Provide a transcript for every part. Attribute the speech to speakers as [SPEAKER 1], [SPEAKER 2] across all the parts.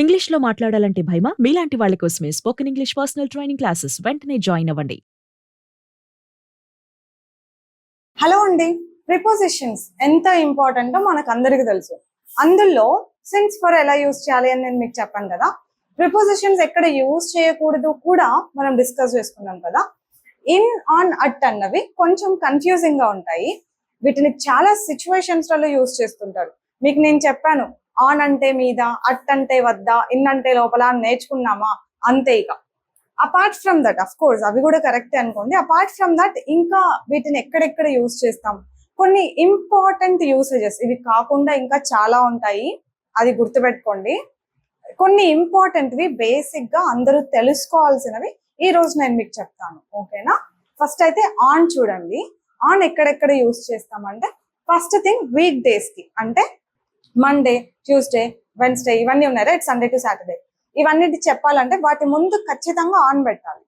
[SPEAKER 1] ఇంగ్లీష్‌లో మాట్లాడాలంటే భయమా? మీలాంటి వాళ్ళ కోసమే spoken English personal training classes వెంటనే జాయిన్ అవ్వండి.
[SPEAKER 2] హలో అండి. ప్రిపోజిషన్స్ ఎంత ఇంపార్టెంటో మనకందరికీ తెలుసు. అందులో సిన్స్ ఫర్ ఎలా యూజ్ చేయాలి అని నేను మీకు చెప్పాను కదా. ప్రిపోజిషన్స్ ఎక్కడ యూజ్ చేయకూడదు కూడా మనం డిస్కస్ చేసుకున్నాం కదా. ఇన్, ఆన్, అట్ అన్నవి కొంచెం కన్ఫ్యూజింగ్ గా ఉంటాయి. వీటిని చాలా సిచ్యువేషన్స్ లలో యూజ్ చేస్తుంటారు. మీకు నేను చెప్పాను, ఆన్ అంటే మీద, అట్ అంటే వద్ద, ఇన్ అంటే లోపల నేర్చుకున్నామా, అంతే. ఇక apart from that, of course అవి కూడా కరెక్టే అనుకోండి. అపార్ట్ ఫ్రమ్ దట్ ఇంకా వీటిని ఎక్కడెక్కడ యూజ్ చేస్తాం, కొన్ని ఇంపార్టెంట్ యూసేజెస్, ఇవి కాకుండా ఇంకా చాలా ఉంటాయి, అది గుర్తుపెట్టుకోండి. కొన్ని ఇంపార్టెంట్వి బేసిక్ గా అందరూ తెలుసుకోవాల్సినవి ఈ రోజు నేను మీకు చెప్తాను, ఓకేనా. ఫస్ట్ అయితే ఆన్ చూడండి. ఆన్ ఎక్కడెక్కడ యూజ్ చేస్తామంటే, ఫస్ట్ థింగ్ వీక్ డేస్ కి, అంటే మండే, ట్యూస్డే, వెన్స్డే ఇవన్నీ ఉన్నాయి రైట్, సండే టు సాటర్డే. ఇవన్నీ చెప్పాలంటే వాటి ముందు ఖచ్చితంగా ఆన్ పెట్టాలి.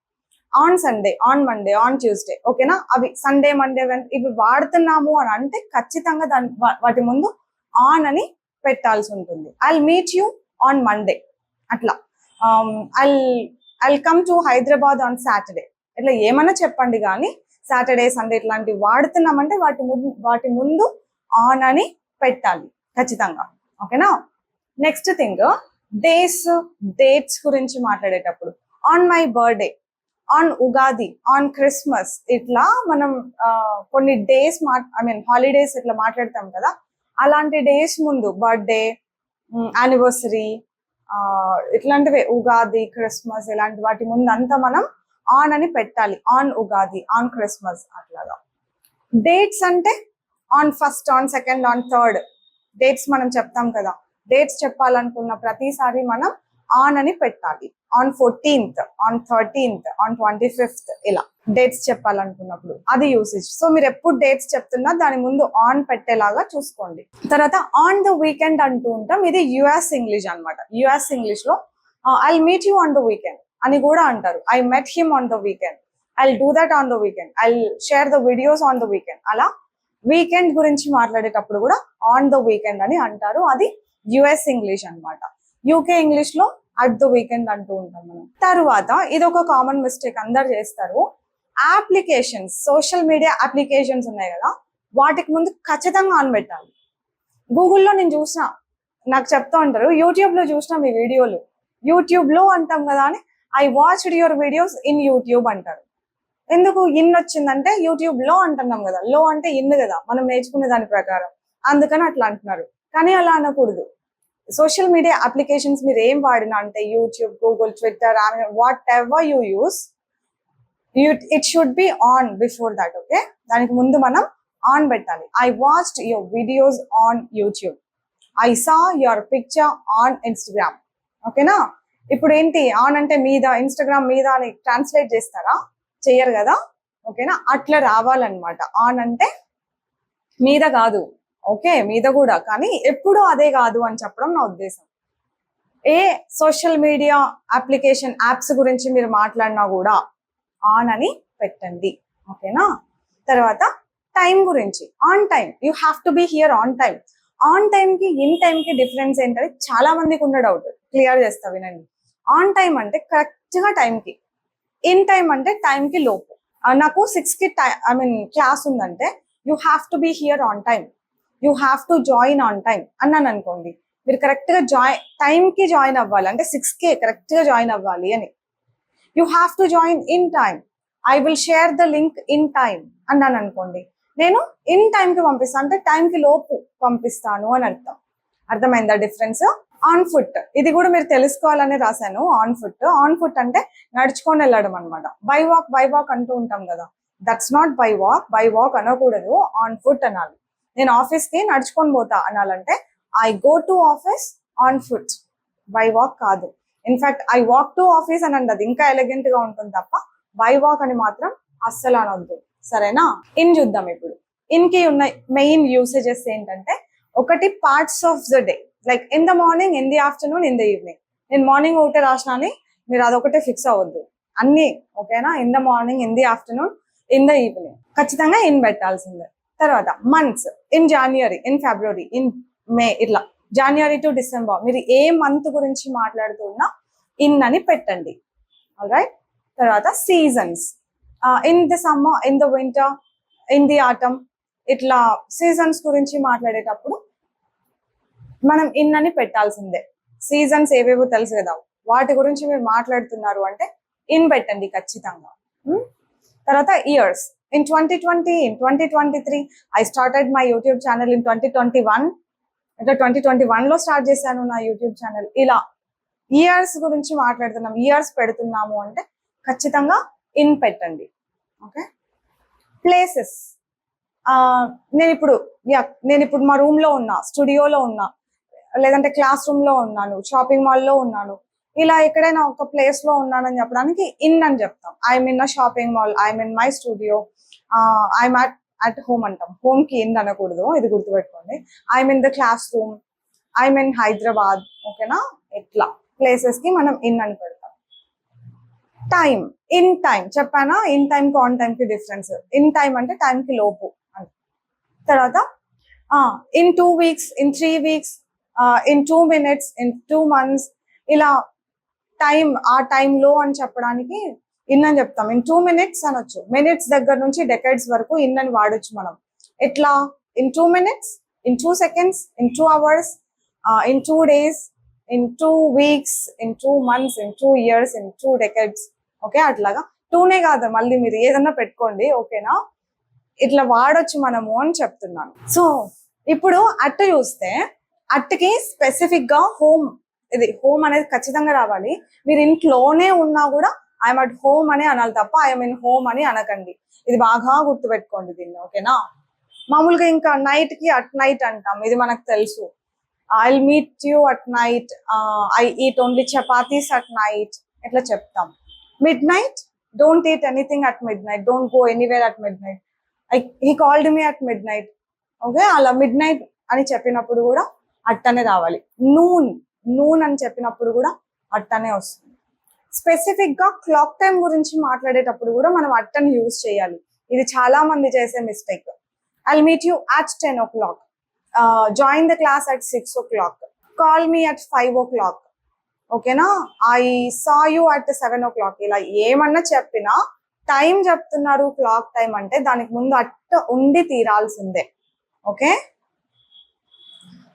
[SPEAKER 2] On Sunday, on Monday, on Tuesday, ఓకేనా. అవి సండే, మండే, ఇవి వాడుతున్నాము అని అంటే ఖచ్చితంగా వాటి ముందు ఆన్ అని పెట్టాల్సి ఉంటుంది. I'll meet you on Monday, అట్లా. I'll come to Hyderabad on Saturday, ఇట్లా ఏమన్నా చెప్పండి. కానీ సాటర్డే, సండే ఇట్లాంటివి వాడుతున్నామంటే వాటి ముందు ఆన్ అని పెట్టాలి ఖచ్చితంగా, ఓకేనా. నెక్స్ట్ థింగ్, డేట్స్ గురించి మాట్లాడేటప్పుడు on my birthday, on Ugadi, on Christmas, ఇట్లా మనం కొన్ని డేస్ హాలిడేస్ ఇట్లా మాట్లాడతాం కదా. అలాంటి డేస్ ముందు బర్త్డే, యానివర్సరీ, ఇట్లాంటివి, ఉగాది, క్రిస్మస్, ఇలాంటి వాటి ముందు అంతా మనం ఆన్ అని పెట్టాలి. ఆన్ ఉగాది, ఆన్ క్రిస్మస్, అట్లాగా. డేట్స్ అంటే on first, on second, on third dates మనం చెప్తాం కదా. డేట్స్ చెప్పాలనుకున్న ప్రతిసారి మనం ఆన్ అని పెట్టాలి. On 14th, on 13th, on 25th, ఇలా డేట్స్ చెప్పాలనుకున్నప్పుడు అది యూసేజ్. సో మీరు ఎప్పుడు డేట్స్ చెప్తున్నా దాని ముందు ఆన్ పెట్టేలాగా చూసుకోండి. తర్వాత ఆన్ ద వీకెండ్ అంటూ ఉంటాం. ఇది యుఎస్ ఇంగ్లీష్ అనమాట. యుఎస్ ఇంగ్లీష్ లో I'll meet you on the weekend అని కూడా అంటారు. I met him on the weekend, I'll do that on the weekend, I'll share the videos on the weekend. అలా weekend గురించి మాట్లాడేటప్పుడు కూడా ఆన్ ద వీకెండ్ అని అంటారు. అది యుఎస్ ఇంగ్లీష్ అనమాట. యూకే ఇంగ్లీష్ లో అట్ ద వీకెండ్ అంటూ ఉంటాం మనం. తర్వాత ఇది ఒక కామన్ మిస్టేక్ అందరు చేస్తారు. అప్లికేషన్స్, సోషల్ మీడియా అప్లికేషన్స్ ఉన్నాయి కదా, వాటికి ముందు ఖచ్చితంగా ఆన్ పెట్టాలి. గూగుల్లో నేను చూసిన, నాకు చెప్తా ఉంటారు, యూట్యూబ్ లో చూసిన మీ వీడియోలు, యూట్యూబ్ లో అంటాం కదా అని, I watched your videos in YouTube అంటారు. ఎందుకు ఇన్ వచ్చిందంటే యూట్యూబ్ లో అంటున్నాం కదా, లో అంటే ఇన్ కదా మనం నేర్చుకునే దాని ప్రకారం, అందుకని అట్లా అంటున్నారు. కానీ అలా అనకూడదు. సోషల్ మీడియా అప్లికేషన్స్ మీరు ఏం వాడినా, అంటే YouTube, Google, Twitter, what ever you use, it should be on before that, okay. దానికి ముందు మనం ఆన్ పెట్టాలి. I watched your videos on YouTube, I saw your picture on Instagram, ఓకేనా. ఇప్పుడు ఏంటి, ఆన్ అంటే మీద, ఇన్స్టాగ్రామ్ మీద అని ట్రాన్స్లేట్ చేస్తారా? చెయ్యరు కదా, ఓకేనా. అట్లా రావాలన్నమాట. ఆన్ అంటే మీద కాదు, ఓకే, మీద కూడా, కానీ ఎప్పుడు అదే కాదు అని చెప్పడం నా ఉద్దేశం. ఏ సోషల్ మీడియా అప్లికేషన్ యాప్స్ గురించి మీరు మాట్లాడినా కూడా ఆన్ అని పెట్టండి, ఓకేనా. తర్వాత టైం గురించి, on time, you have to be here on time. On time కి ఇన్ టైం కి డిఫరెన్స్ ఏంటంటే చాలా మందికి ఉన్న డౌట్ క్లియర్ చేస్తా వినండి. ఆన్ టైం అంటే కరెక్ట్ గా టైంకి, ఇన్ టైం అంటే టైంకి లోపు. నాకు 6కి క్లాస్ ఉందంటే you have to be here on time, you have to join on time అన్నాను అనుకోండి, మీరు కరెక్ట్ గా టైంకి జాయిన్ అవ్వాలి, అంటే 6కే కరెక్ట్ గా జాయిన్ అవ్వాలి అని. You have to join in time, I will share the link in time అన్నాను అనుకోండి, నేను ఇన్ టైంకి పంపిస్తాను, అంటే టైంకి లోపు పంపిస్తాను అని అర్థం. అర్థమైందా డిఫరెన్స్? ఆన్ ఫుట్, ఇది కూడా మీరు తెలుసుకోవాలని రాశాను. ఆన్ ఫుట్ అంటే నడుచుకొని వెళ్ళడం అనమాట. బై వాక్ అంటూ ఉంటాం కదా, దట్స్ నాట్ బై వాక్ అనకూడదు, ఆన్ ఫుట్ అనాలి. నేను ఆఫీస్ కి నడుచుకొని పోతా అనాలంటే I go to office on foot, by walk కాదు. In fact I walk to office అని అన్నది ఇంకా ఎలిగెంట్ గా ఉంటుంది తప్ప బై వాక్ అని మాత్రం అస్సలు అనొద్దు, సరేనా. ఇన్ చూద్దాం ఇప్పుడు. ఇన్ కి ఉన్న మెయిన్ యూసేజెస్ ఏంటంటే, ఒకటి parts of the day, like in the morning, in the afternoon, in the evening. నేను మార్నింగ్ ఒకటే రాసిన అని మీరు అదొకటే ఫిక్స్ అవ్వద్దు, అన్ని ఓకేనా. In the morning, in the afternoon, in the evening, ఖచ్చితంగా ఇన్ పెట్టాల్సిందే. తర్వాత months, in January, in February, in మే, ఇట్లా జనవరి టు డిసెంబర్ మీరు ఏ మంత్ గురించి మాట్లాడుతున్నా ఇన్ అని పెట్టండి. ఆల్రైట్. తర్వాత seasons, in the summer, in the winter, in the atom, ఇట్లా సీజన్స్ గురించి మాట్లాడేటప్పుడు మనం ఇన్ అని పెట్టాల్సిందే. సీజన్స్ ఏవేవో తెలుసు కదా, వాటి గురించి మీరు మాట్లాడుతున్నారు అంటే ఇన్ పెట్టండి ఖచ్చితంగా. తర్వాత years, in 2020, in 2023, I started my YouTube channel in 2021, అంటే 2021లో స్టార్ట్ చేశాను నా యూట్యూబ్ ఛానల్. ఇలా ఇయర్స్ గురించి మాట్లాడుతున్నాం, ఇయర్స్ పెడుతున్నాము అంటే ఖచ్చితంగా ఇన్ పెట్టండి. ఓకే. ప్లేసెస్, నేను ఇప్పుడు మా రూమ్ లో ఉన్నా, స్టూడియోలో ఉన్నా, లేదంటే క్లాస్ రూమ్ లో ఉన్నాను, షాపింగ్ మాల్లో ఉన్నాను, ఇలా ఎక్కడైనా ఒక ప్లేస్ లో ఉన్నానని చెప్పడానికి ఇన్ అని చెప్తాం. I'm in a shopping mall, I'm in my studio, I'm at home అంటాం. హోమ్ కి ఇన్ అనకూడదు, ఇది గుర్తుపెట్టుకోండి. I'm in the class room, I'm in Hyderabad. ఓకేనా? ఇట్లా ప్లేసెస్ కి మనం ఇన్ అని పెడతాం. టైం, ఇన్ టైం చెప్పానా, ఇన్ టైం కి ఆన్ టైం కి డిఫరెన్స్. ఇన్ టైం అంటే టైం కి లోపు అని. తర్వాత in 2 weeks, in 3 weeks, in 2 minutes, in 2 months, ఇలా టైం ఆ టైంలో అని చెప్పడానికి ఇన్ అని చెప్తాం. ఇన్ 2 minutes అనొచ్చు. మినిట్స్ దగ్గర నుంచి డెకేడ్స్ వరకు ఇన్ అని వాడొచ్చు మనం. ఎట్లా? In 2 minutes, in 2 seconds, in 2 hours, in 2 days, in 2 weeks, in 2 months, in 2 years, in 2 decades. Okay. అట్లాగా 2నే కాదు, మళ్ళీ మీరు ఏదన్నా పెట్టుకోండి. ఓకేనా? ఇట్లా వాడొచ్చు మనము అని చెప్తున్నాను. సో ఇప్పుడు అట్ట చూస్తే, అట్టకి స్పెసిఫిక్ గా హోమ్, ఇది హోమ్ అనేది ఖచ్చితంగా రావాలి. మీరు ఇంట్లోనే ఉన్నా కూడా ఐఎమ్ అట్ హోమ్ అని అనాలి తప్ప ఐఎమ్ ఇన్ హోమ్ అని అనకండి. ఇది బాగా గుర్తుపెట్టుకోండి దీన్ని. ఓకేనా? మామూలుగా ఇంకా నైట్ కి అట్ నైట్ అంటాం, ఇది మనకు తెలుసు. I will meet you at night, I eat only chapatis at night, ఇట్లా చెప్తాం. Mid night, don't eat anything at mid night, don't go anywhere at mid night, he called me at mid night. Okay. అలా mid night అని చెప్పినప్పుడు కూడా అట్టనే రావాలి. Noon అని చెప్పినప్పుడు కూడా అట్టనే వస్తుంది. స్పెసిఫిక్ గా క్లాక్ టైం గురించి మాట్లాడేటప్పుడు కూడా మనం అట్టని యూజ్ చేయాలి. ఇది చాలా మంది చేసే mistake. I meet you at 10 o'clock, join the class at 6 o'clock, call me at 5 o'clock. ఓకేనా? I saw you at 7 o'clock. ఇలా ఏమన్నా చెప్పినా టైం చెప్తున్నారు క్లాక్ టైం అంటే దానికి ముందు అట్ట ఉండి తీరాల్సిందే. ఓకే.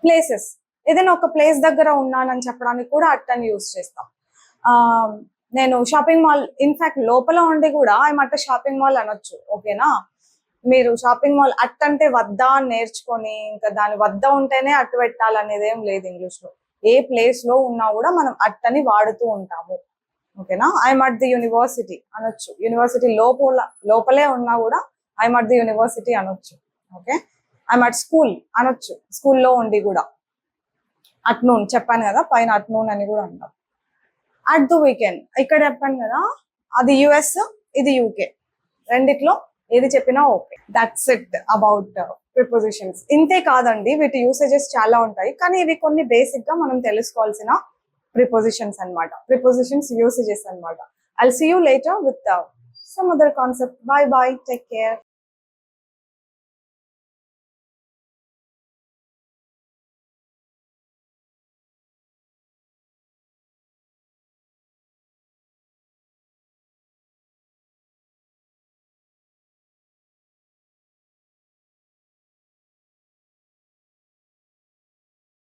[SPEAKER 2] ప్లేసెస్, ఏదైనా ఒక ప్లేస్ దగ్గర ఉన్నానని చెప్పడానికి కూడా అట్టని యూజ్ చేస్తాం. నేను షాపింగ్ మాల్, ఇన్ఫాక్ట్ లోపల ఉండి కూడా ఐఎమ్ అట్ షాపింగ్ మాల్ అనొచ్చు. ఓకేనా? మీరు షాపింగ్ మాల్ అట్ అంటే వద్దా అని నేర్చుకొని ఇంకా దాని వద్ద ఉంటేనే అట్టు పెట్టాలనేది ఏం లేదు ఇంగ్లీష్ లో. ఏ ప్లేస్ లో ఉన్నా కూడా మనం అట్టని వాడుతూ ఉంటాము. ఓకేనా? ఐఎమ్ అట్ ది యూనివర్సిటీ అనొచ్చు. యూనివర్సిటీ లోపలే ఉన్నా కూడా ఐఎమ్ అట్ ది యూనివర్సిటీ అనొచ్చు. ఓకే. ఐఎమ్ అట్ స్కూల్ అనొచ్చు, స్కూల్లో ఉండి కూడా. అట్ నూన్ చెప్పాను కదా, పైన అట్ నూన్ అని కూడా అంటాం. అట్ ది వీకెండ్, ఇక్కడ చెప్పాను కదా, అది యుఎస్, ఇది యూకే, రెండిట్లో ఏది చెప్పినా okay. That's it about prepositions. ఇంతే కాదండి, వీటి యూసేజెస్ చాలా ఉంటాయి, కానీ ఇవి కొన్ని బేసిక్ గా మనం తెలుసుకోవాల్సిన ప్రిపోజిషన్స్ అన్నమాట. ప్రిపోజిషన్స్ యూసేజెస్ అన్నమాట. I'll see you later with some other concept. Bye bye. Take care.